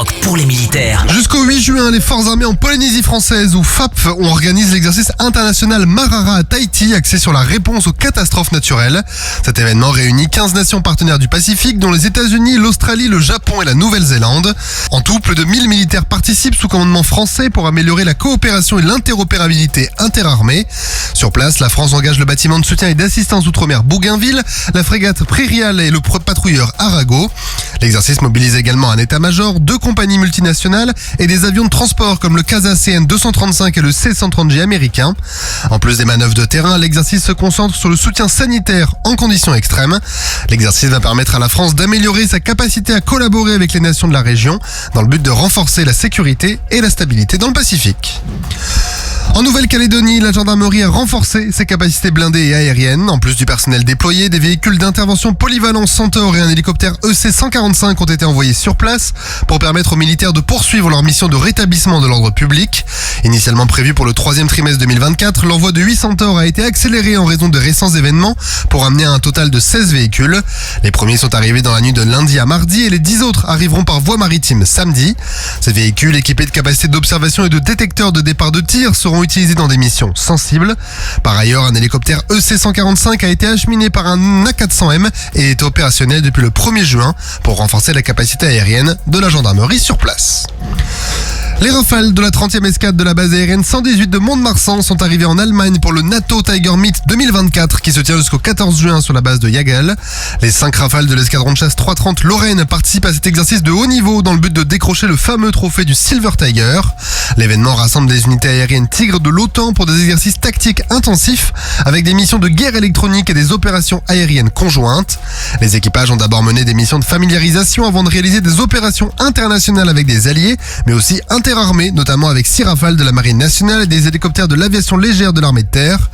Skyrock pour les militaires. Jusqu'au 8 juin, les forces armées en Polynésie française ou FAP organisent l'exercice international Marara à Tahiti, axé sur la réponse aux catastrophes naturelles. Cet événement réunit 15 nations partenaires du Pacifique, dont les États-Unis, l'Australie, le Japon et la Nouvelle-Zélande. En tout, plus de 1000 militaires participent sous commandement français pour améliorer la coopération et l'interopérabilité interarmées. Sur place, la France engage le bâtiment de soutien et d'assistance outre-mer Bougainville, la frégate Prairial et le patrouilleur Arago. L'exercice mobilise également un état-major, 2 compagnies multinationales et des avions de transport comme le CASA CN-235 et le C-130J américain. En plus des manœuvres de terrain, l'exercice se concentre sur le soutien sanitaire en conditions extrêmes. L'exercice va permettre à la France d'améliorer sa capacité à collaborer avec les nations de la région dans le but de renforcer la sécurité et la stabilité dans le Pacifique. En Nouvelle-Calédonie, la gendarmerie a renforcé ses capacités blindées et aériennes. En plus du personnel déployé, des véhicules d'intervention polyvalents Centaure et un hélicoptère EC-145 ont été envoyés sur place pour permettre aux militaires de poursuivre leur mission de rétablissement de l'ordre public. Initialement prévu pour le 3e trimestre 2024, l'envoi de 8 Centaures a été accéléré en raison de récents événements pour amener à un total de 16 véhicules. Les premiers sont arrivés dans la nuit de lundi à mardi et les 10 autres arriveront par voie maritime samedi. Ces véhicules, équipés de capacités d'observation et de détecteurs de départ de tir, seront utilisés dans des missions sensibles. Par ailleurs, un hélicoptère EC-145 a été acheminé par un A400M et est opérationnel depuis le 1er juin pour renforcer la capacité aérienne de la gendarmerie sur place. Les Rafales de la 30e escadre de la base aérienne 118 de Mont-de-Marsan sont arrivés en Allemagne pour le NATO Tiger Meet 2024 qui se tient jusqu'au 14 juin sur la base de Jagel. Les 5 Rafales de l'escadron de chasse 330 Lorraine participent à cet exercice de haut niveau dans le but de décrocher le fameux trophée du Silver Tiger. L'événement rassemble des unités aériennes Tigre de l'OTAN pour des exercices tactiques intensifs avec des missions de guerre électronique et des opérations aériennes conjointes. Les équipages ont d'abord mené des missions de familiarisation avant de réaliser des opérations internationales avec des alliés, mais aussi interarmées, notamment avec 6 Rafales de la Marine nationale et des hélicoptères de l'aviation légère de l'armée de terre.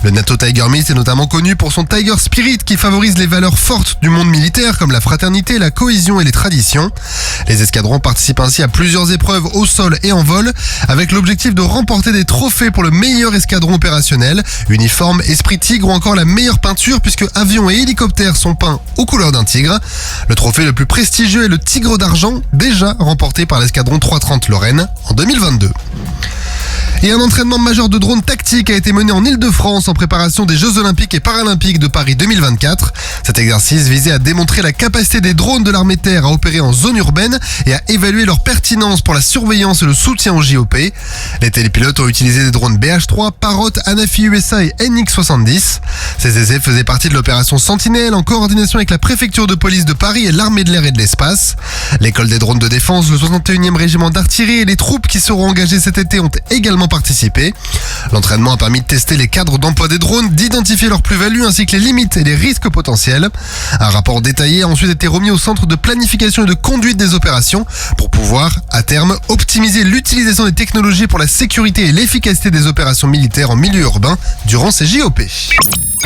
Le NATO Tiger Meet est notamment connu pour son Tiger Spirit qui favorise les valeurs fortes du monde militaire comme la fraternité, la cohésion et les traditions. Les escadrons participent ainsi à plusieurs épreuves au sol et en vol avec l'objectif de remporter des trophées pour le meilleur escadron opérationnel, uniforme, esprit tigre ou encore la meilleure peinture puisque avions et hélicoptères sont peints aux couleurs d'un tigre. Le trophée le plus prestigieux est le Tigre d'argent, déjà remporté par l'escadron 330 Lorraine en 2022. Et un entraînement majeur de drones tactiques a été mené en Île-de-France en préparation des Jeux Olympiques et Paralympiques de Paris 2024. Cet exercice visait à démontrer la capacité des drones de l'armée de terre à opérer en zone urbaine et à évaluer leur pertinence pour la surveillance et le soutien aux JOP. Les télépilotes ont utilisé des drones BH-3, Parrot, Anafi USA et NX-70. Ces essais faisaient partie de l'opération Sentinelle en coordination avec la préfecture de police de Paris et l'armée de l'air et de l'espace. L'école des drones de défense, le 61e régiment d'artillerie et les troupes qui seront engagées cet été ont également participé. L'entraînement a permis de tester les cadres d'emploi des drones, d'identifier leurs plus-values ainsi que les limites et les risques potentiels. Un rapport détaillé a ensuite été remis au centre de planification et de conduite des opérations pour pouvoir, à terme, optimiser l'utilisation des technologies pour la sécurité et l'efficacité des opérations militaires en milieu urbain durant ces JOP.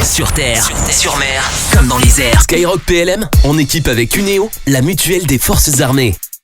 Sur terre, sur mer, comme dans les airs. Skyrock PLM, en équipe avec Uneo, la mutuelle des forces armées.